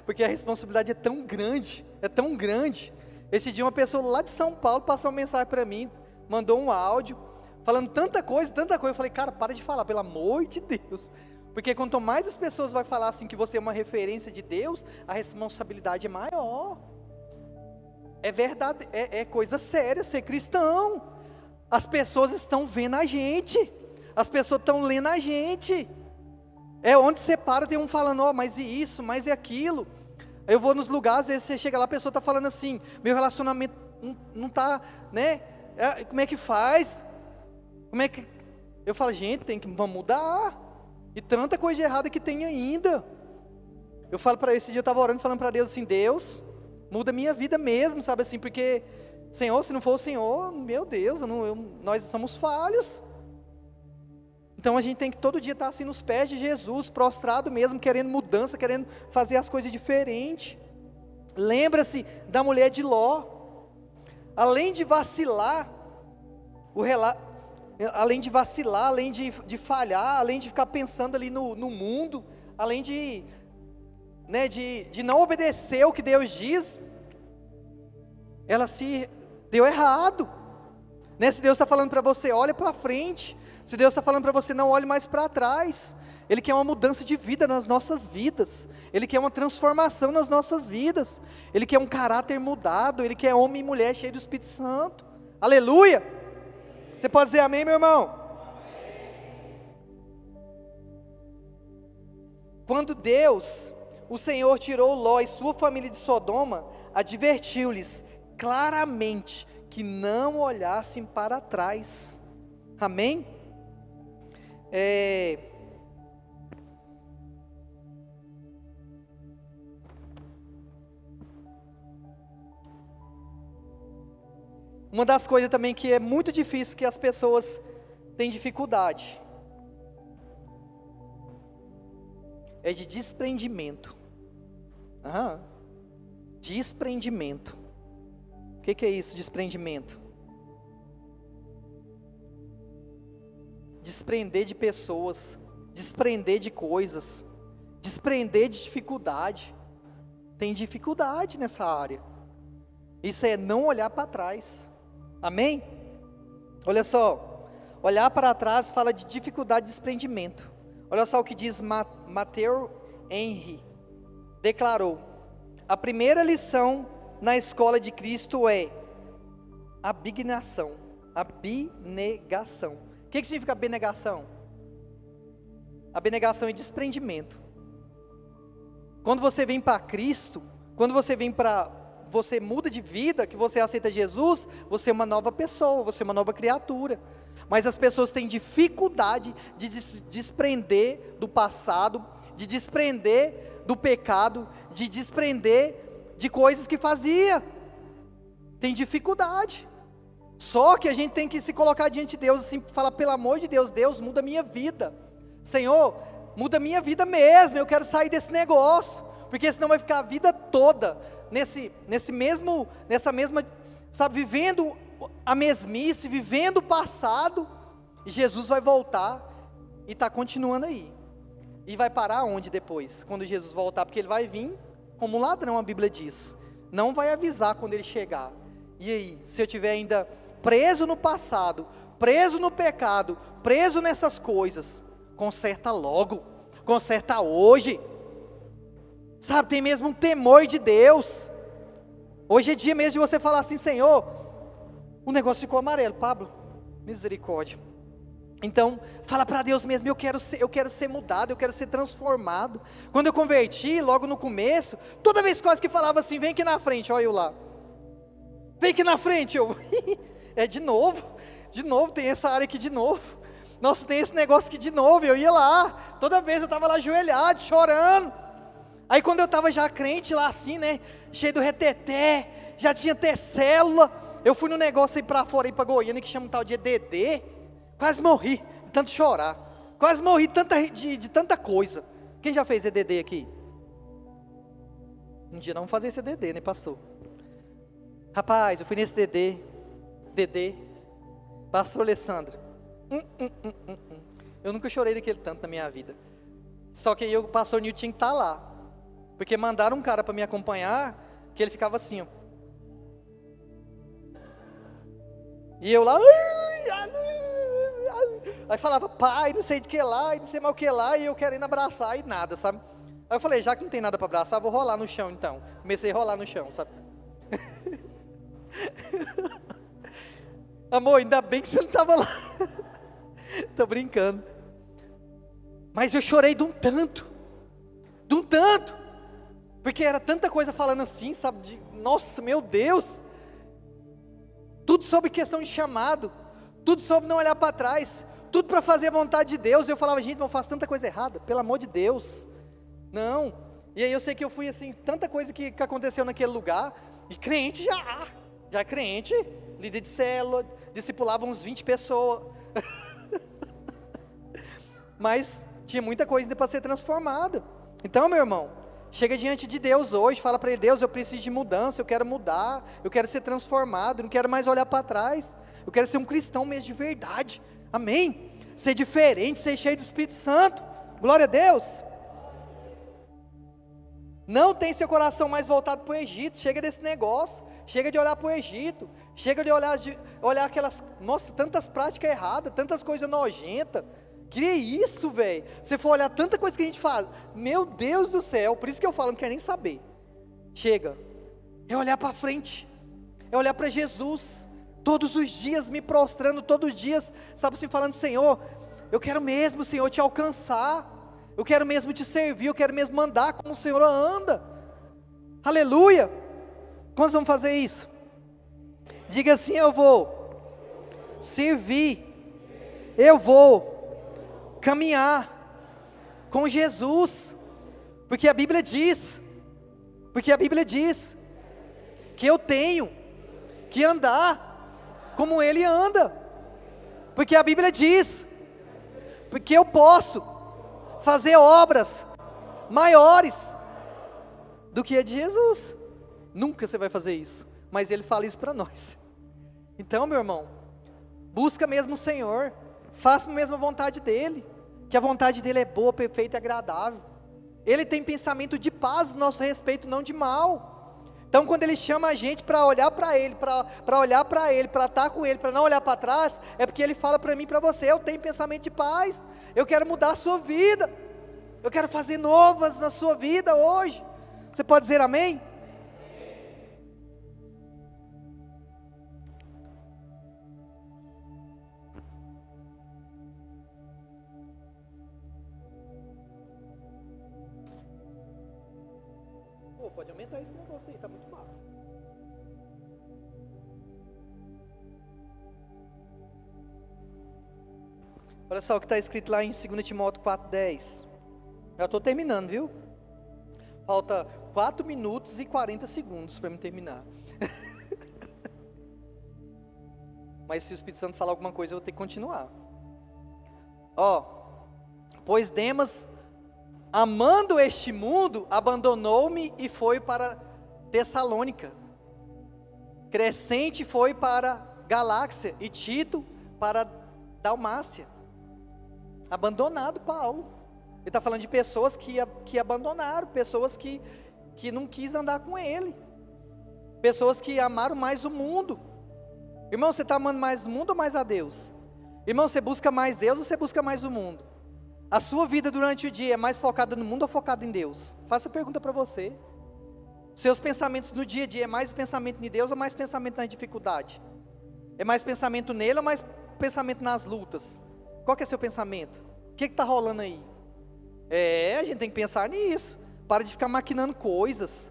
Porque a responsabilidade é tão grande, é tão grande. Esse dia uma pessoa lá de São Paulo passou uma mensagem para mim, mandou um áudio, falando tanta coisa. Eu falei, cara, para de falar, pelo amor de Deus. Porque quanto mais as pessoas vão falar assim que você é uma referência de Deus, a responsabilidade é maior. É verdade, é coisa séria ser cristão. As pessoas estão vendo a gente, as pessoas estão lendo a gente. É onde você para, tem um falando, mas e isso, mas e aquilo. Eu vou nos lugares, às vezes você chega lá, a pessoa está falando assim, meu relacionamento não está, né? Como é que faz? Como é que... Eu falo, gente, vamos mudar. E tanta coisa de errada que tem ainda. Eu falo para esse dia, eu estava orando, falando para Deus assim, Deus, muda a minha vida mesmo, sabe assim, porque, Senhor, se não for o Senhor, meu Deus, nós somos falhos. Então a gente tem que todo dia estar assim nos pés de Jesus, prostrado mesmo, querendo mudança, querendo fazer as coisas diferentes. Lembra-se da mulher de Ló. Além de vacilar, além de falhar, além de ficar pensando ali no mundo, além de não obedecer o que Deus diz, ela se deu errado. Se Deus está falando para você, olha para frente. Se Deus está falando para você, não olhe mais para trás. Ele quer uma mudança de vida nas nossas vidas. Ele quer uma transformação nas nossas vidas. Ele quer um caráter mudado. Ele quer homem e mulher cheio do Espírito Santo. Aleluia! Você pode dizer amém, meu irmão? Quando Deus, o Senhor, tirou Ló e sua família de Sodoma, advertiu-lhes claramente que não olhassem para trás. Amém? Uma das coisas também que é muito difícil, que as pessoas têm dificuldade, é de desprendimento. Desprendimento. O que é isso, desprendimento? Desprender de pessoas, desprender de coisas, desprender de dificuldade. Tem dificuldade nessa área. Isso é não olhar para trás. Amém? Olha só, olhar para trás fala de dificuldade de desprendimento. Olha só o que diz Matthew Henry. Declarou: a primeira lição na escola de Cristo é abnegação. Abnegação. O que significa abnegação? Abnegação é desprendimento. Quando você vem para Cristo, quando você muda de vida, que você aceita Jesus, você é uma nova pessoa, você é uma nova criatura. Mas as pessoas têm dificuldade de desprender do passado, de desprender do pecado, de desprender de coisas que fazia. Tem dificuldade. Só que a gente tem que se colocar diante de Deus assim, falar, pelo amor de Deus, Deus, muda a minha vida. Senhor, muda a minha vida mesmo, eu quero sair desse negócio, porque senão vai ficar a vida toda nessa mesma, sabe, vivendo a mesmice, vivendo o passado, e Jesus vai voltar e está continuando aí. E vai parar onde depois? Quando Jesus voltar, porque ele vai vir como um ladrão, a Bíblia diz. Não vai avisar quando ele chegar. E aí, se eu estiver ainda preso no passado, preso no pecado, preso nessas coisas, conserta logo, conserta hoje. Sabe, tem mesmo um temor de Deus. Hoje é dia mesmo de você falar assim, Senhor, o negócio ficou amarelo, Pablo, misericórdia. Então, fala para Deus mesmo, eu quero ser mudado, eu quero ser transformado. Quando eu converti, logo no começo, toda vez quase que falava assim, vem aqui na frente, olha eu lá. Vem aqui na frente, de novo, tem essa área aqui de novo. Nossa, tem esse negócio aqui de novo, eu ia lá, toda vez eu estava lá ajoelhado, chorando. Aí quando eu estava já crente lá assim, né, cheio do reteté, já tinha até célula, eu fui no negócio aí para fora, aí para Goiânia, que chama um tal de EDD, quase morri de tanto chorar, quase morri de tanta coisa. Quem já fez EDD aqui? Um dia não vamos fazer esse EDD, né, pastor? Rapaz, eu fui nesse DD, pastor Alessandro, eu nunca chorei daquele tanto na minha vida. Só que aí o pastor Nil tinha que estar lá. Porque mandaram um cara para me acompanhar, que ele ficava assim, ó. E eu lá, aí falava, pai, não sei de que lá, e não sei mais o que lá, e eu querendo abraçar e nada, sabe? Aí eu falei, já que não tem nada para abraçar, vou rolar no chão então. Comecei a rolar no chão, sabe? Amor, ainda bem que você não estava lá. Tô brincando. Mas eu chorei de um tanto, porque era tanta coisa falando assim, sabe? Nossa, meu Deus. Tudo sobre questão de chamado, tudo sobre não olhar para trás, tudo para fazer a vontade de Deus. Eu falava, gente, não faço tanta coisa errada, pelo amor de Deus, não. E aí eu sei que eu fui assim, tanta coisa que aconteceu naquele lugar, e crente já crente, líder de célula, discipulava uns 20 pessoas, mas tinha muita coisa ainda para ser transformada. Então, meu irmão, chega diante de Deus hoje, fala para Ele, Deus, eu preciso de mudança, eu quero mudar, eu quero ser transformado, eu não quero mais olhar para trás, eu quero ser um cristão mesmo de verdade, amém? Ser diferente, ser cheio do Espírito Santo, glória a Deus. Não tem seu coração mais voltado para o Egito, chega desse negócio, chega de olhar para o Egito, chega de olhar aquelas, nossa, tantas práticas erradas, tantas coisas nojentas. Que isso, velho? Você for olhar tanta coisa que a gente faz, meu Deus do céu, por isso que eu falo, não quero nem saber. Chega, é olhar para frente, é olhar para Jesus, todos os dias me prostrando, todos os dias, sabe assim, falando, Senhor, eu quero mesmo, Senhor, te alcançar, eu quero mesmo te servir, eu quero mesmo andar como o Senhor anda, aleluia. Quando vamos fazer isso? Diga assim, eu vou servir, eu vou caminhar com Jesus, porque a Bíblia diz que eu tenho que andar como Ele anda, porque a Bíblia diz, porque eu posso fazer obras maiores do que a de Jesus. Nunca você vai fazer isso, mas Ele fala isso para nós. Então, meu irmão, busca mesmo o Senhor, faça mesmo a vontade dEle, que a vontade dEle é boa, perfeita e agradável. Ele tem pensamento de paz a nosso respeito, não de mal. Então quando Ele chama a gente para olhar para Ele, para olhar para Ele, para estar com Ele, para não olhar para trás, é porque Ele fala para mim e para você, eu tenho pensamento de paz, eu quero mudar a sua vida, eu quero fazer novas na sua vida hoje. Você pode dizer amém? Pode aumentar esse negócio aí, tá muito baixo. Olha só o que está escrito lá em 2 Timóteo 4,10. Já estou terminando, viu? Falta 4 minutos e 40 segundos para me terminar. Mas se o Espírito Santo falar alguma coisa, eu vou ter que continuar. Pois Demas, amando este mundo, abandonou-me e foi para Tessalônica. Crescente foi para Galácia e Tito para Dalmácia. Abandonado Paulo. Ele está falando de pessoas que abandonaram, pessoas que não quis andar com ele, pessoas que amaram mais o mundo. Irmão, você está amando mais o mundo ou mais a Deus? Irmão, você busca mais Deus ou você busca mais o mundo? A sua vida durante o dia é mais focada no mundo ou focada em Deus? Faça a pergunta para você. Seus pensamentos no dia a dia é mais pensamento em Deus ou mais pensamento na dificuldade? É mais pensamento nele ou mais pensamento nas lutas? Qual que é seu pensamento? O que está rolando aí? A gente tem que pensar nisso. Para de ficar maquinando coisas.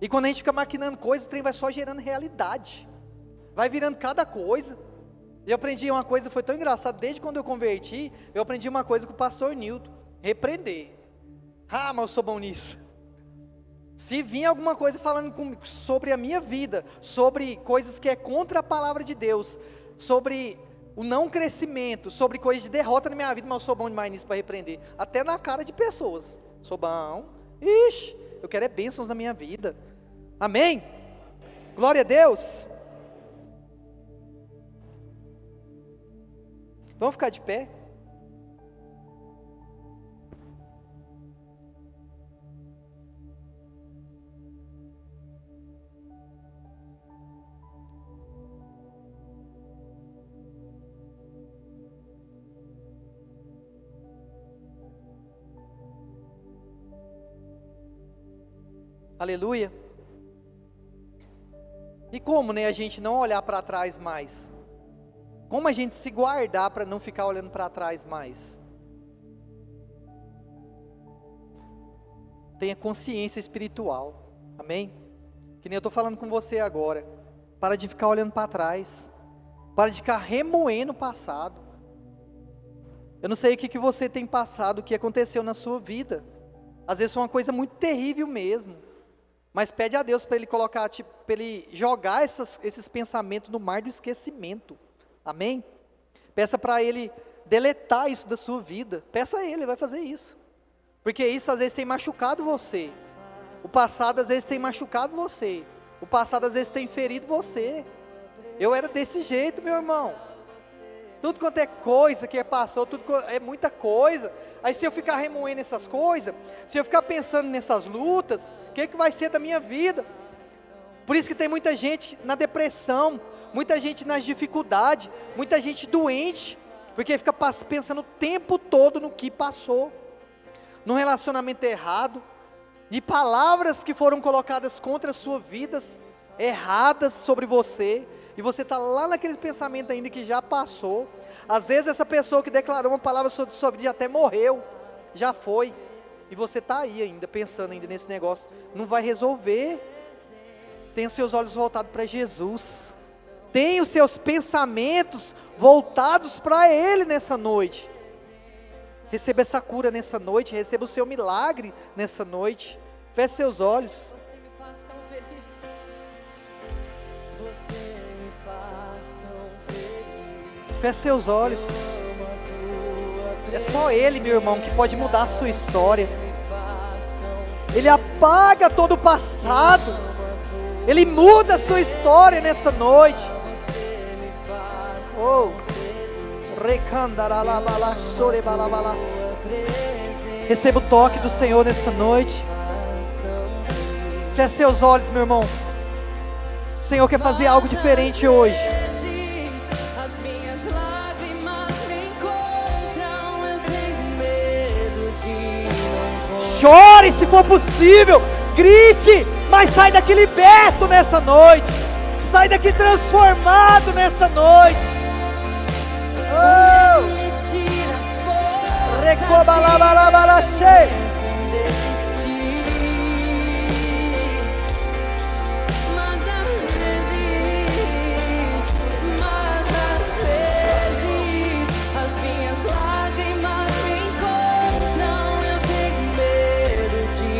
E quando a gente fica maquinando coisas, o trem vai só gerando realidade. Vai virando cada coisa. Eu aprendi uma coisa, foi tão engraçado, desde quando eu converti, eu aprendi uma coisa com o pastor Nilton, repreender. Mas eu sou bom nisso. Se vir alguma coisa falando sobre a minha vida, sobre coisas que é contra a palavra de Deus, sobre o não crescimento, sobre coisas de derrota na minha vida, mas eu sou bom demais nisso para repreender, até na cara de pessoas, sou bom, eu quero bênçãos na minha vida, amém? Glória a Deus. Vamos ficar de pé? Aleluia. E como, né, a gente não olhar para trás mais? Como a gente se guardar para não ficar olhando para trás mais? Tenha consciência espiritual. Amém? Que nem eu estou falando com você agora. Para de ficar olhando para trás. Para de ficar remoendo o passado. Eu não sei o que você tem passado, o que aconteceu na sua vida. Às vezes foi uma coisa muito terrível mesmo. Mas pede a Deus para Ele colocar, para Ele jogar esses pensamentos no mar do esquecimento. Amém? Peça para Ele deletar isso da sua vida. Peça a Ele, Ele vai fazer isso. Porque isso às vezes tem machucado você. O passado às vezes tem machucado você. O passado às vezes tem ferido você. Eu era desse jeito, meu irmão. Tudo quanto é coisa que passou, é muita coisa. Aí se eu ficar remoendo essas coisas, se eu ficar pensando nessas lutas, o que vai ser da minha vida? Por isso que tem muita gente na depressão, muita gente nas dificuldades, muita gente doente, porque fica pensando o tempo todo no que passou, num relacionamento errado, de palavras que foram colocadas contra a sua vida, erradas sobre você, e você está lá naquele pensamento ainda que já passou. Às vezes essa pessoa que declarou uma palavra sobre sua vida até morreu, já foi, e você está aí ainda, pensando ainda nesse negócio, não vai resolver. Tenha seus olhos voltados para Jesus, tenha os seus pensamentos voltados para Ele nessa noite. Receba essa cura nessa noite, receba o seu milagre nessa noite. Feche seus olhos. Você me faz tão feliz. Você me faz tão feliz. Feche seus olhos. É só Ele, meu irmão, que pode mudar a sua história. Ele apaga todo o passado. Ele muda a sua história nessa noite. Oh. Receba o toque do Senhor nessa noite. Feche seus olhos, meu irmão. O Senhor quer fazer algo diferente hoje. As minhas lágrimas me encontram, eu tenho medo de não. Chore se for possível, grite, mas sai daqui liberto nessa noite. Sai daqui transformado nessa noite. O medo me tira as forças e eu penso em desistir. Mas às vezes as minhas lágrimas me encontram, eu tenho medo de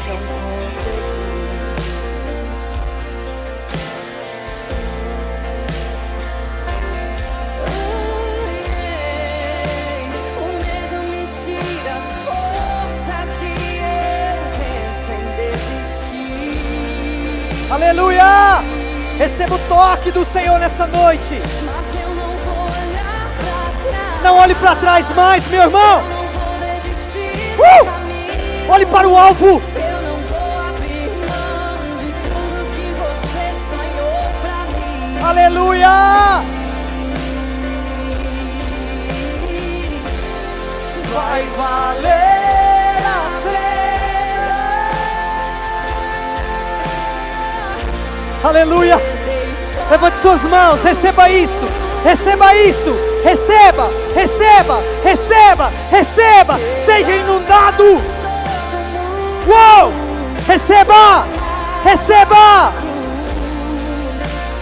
não conseguir. O medo me tira as forças e eu penso em desistir. Aleluia! Receba o toque do Senhor nessa noite. Mas eu não vou olhar pra trás. Não olhe para trás mais, meu irmão. Eu não vou desistir do caminho. Olhe para o alvo. Eu não vou abrir mão de tudo que você sonhou pra mim. Aleluia! Vai valer a pena. Aleluia! Deixa Levante suas mãos, receba isso. Receba isso. Receba, receba, receba, receba. Seja inundado. todo mundo. Uou! Receba! Receba! Cruz,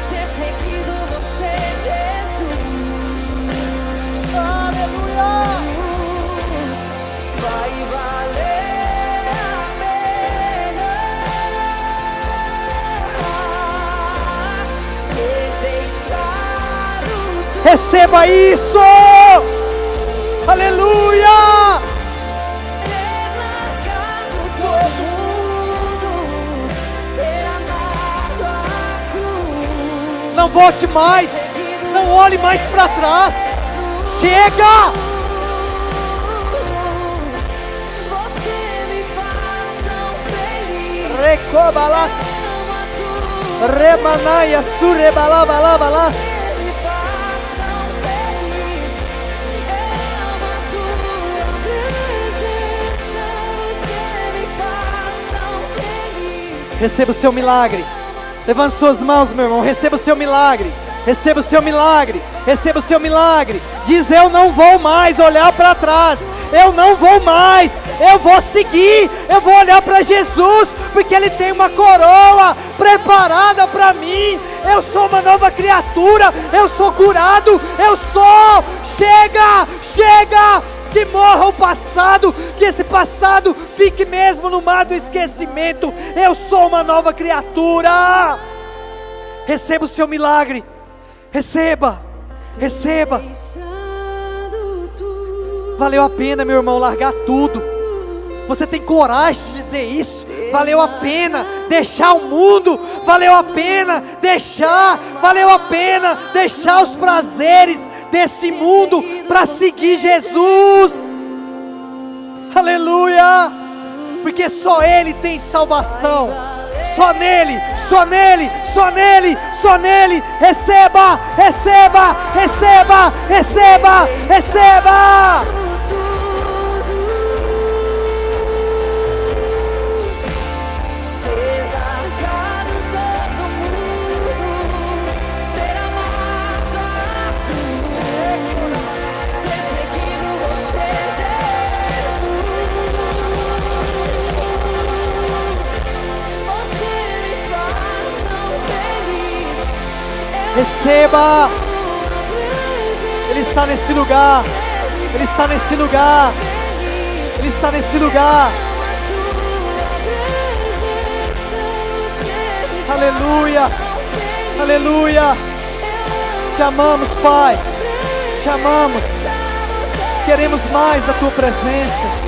ter seguido você, Jesus. Aleluia! Vai valer a pena ter deixado tudo, Receba isso! Aleluia! ter largado todo mundo, ter amado a cruz. Não volte mais! Seguido Não olhe mais para trás! Jesus. Chega! Você me faz tão feliz. Recobalas, Amo a tua remanaia, surebalabalabalas. Você me faz tão feliz. Amo a tua presença. Você me faz tão feliz. Receba o seu milagre. Levante suas mãos, meu irmão. Receba o seu milagre. Receba o seu milagre. Receba o seu milagre. Diz: eu não vou mais olhar para trás. Eu não vou mais. Eu vou seguir. Eu vou olhar para Jesus, porque Ele tem uma coroa preparada para mim. Eu sou uma nova criatura. Eu sou curado. Eu sou. Chega, chega. Que morra o passado, que esse passado fique mesmo no mar do esquecimento. Eu sou uma nova criatura. Receba o seu milagre. Receba, receba. Valeu a pena, meu irmão, largar tudo. Você tem coragem de dizer isso? Valeu a pena deixar o mundo. Valeu a pena deixar. Valeu a pena deixar os prazeres desse mundo para seguir Jesus. Aleluia. Porque só Ele tem salvação. Só nele, só nele, só nele, só nele. Receba, receba, receba, receba, receba. Receba. Ele está nesse lugar. Ele está nesse lugar. Ele está nesse lugar. Aleluia. Aleluia. Te amamos, Pai. Te amamos. Queremos mais da Tua presença.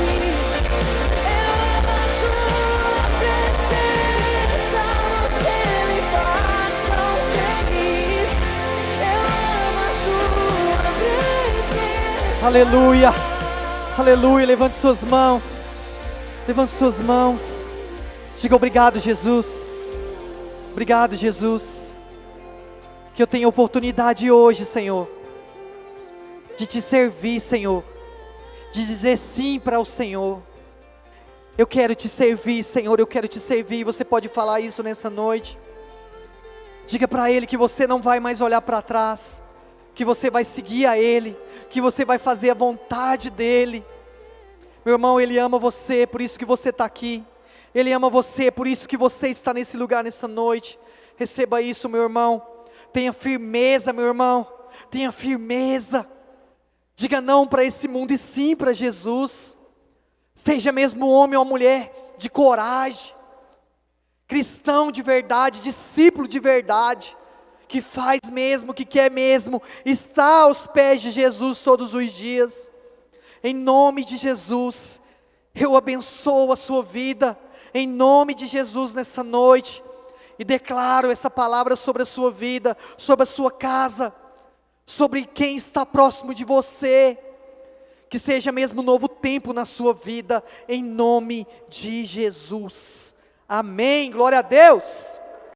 Aleluia, aleluia. Levante suas mãos, levante suas mãos. Diga: obrigado, Jesus. Obrigado, Jesus, que eu tenho oportunidade hoje, Senhor, de te servir, Senhor, de dizer sim para o Senhor. Eu quero te servir, Senhor, eu quero te servir. Você pode falar isso nessa noite. Diga para Ele que você não vai mais olhar para trás, que você vai seguir a Ele, que você vai fazer a vontade dEle. Meu irmão, Ele ama você, por isso que você está aqui. Ele ama você, por isso que você está nesse lugar nessa noite. Receba isso, meu irmão. Tenha firmeza, meu irmão. Tenha firmeza. Diga não para esse mundo e sim para Jesus. Seja mesmo homem ou mulher de coragem, cristão de verdade, discípulo de verdade, que faz mesmo, que quer mesmo, está aos pés de Jesus todos os dias. Em nome de Jesus, eu abençoo a sua vida, em nome de Jesus nessa noite, e declaro essa palavra sobre a sua vida, sobre a sua casa, sobre quem está próximo de você, que seja mesmo um novo tempo na sua vida, em nome de Jesus. Amém, glória a Deus.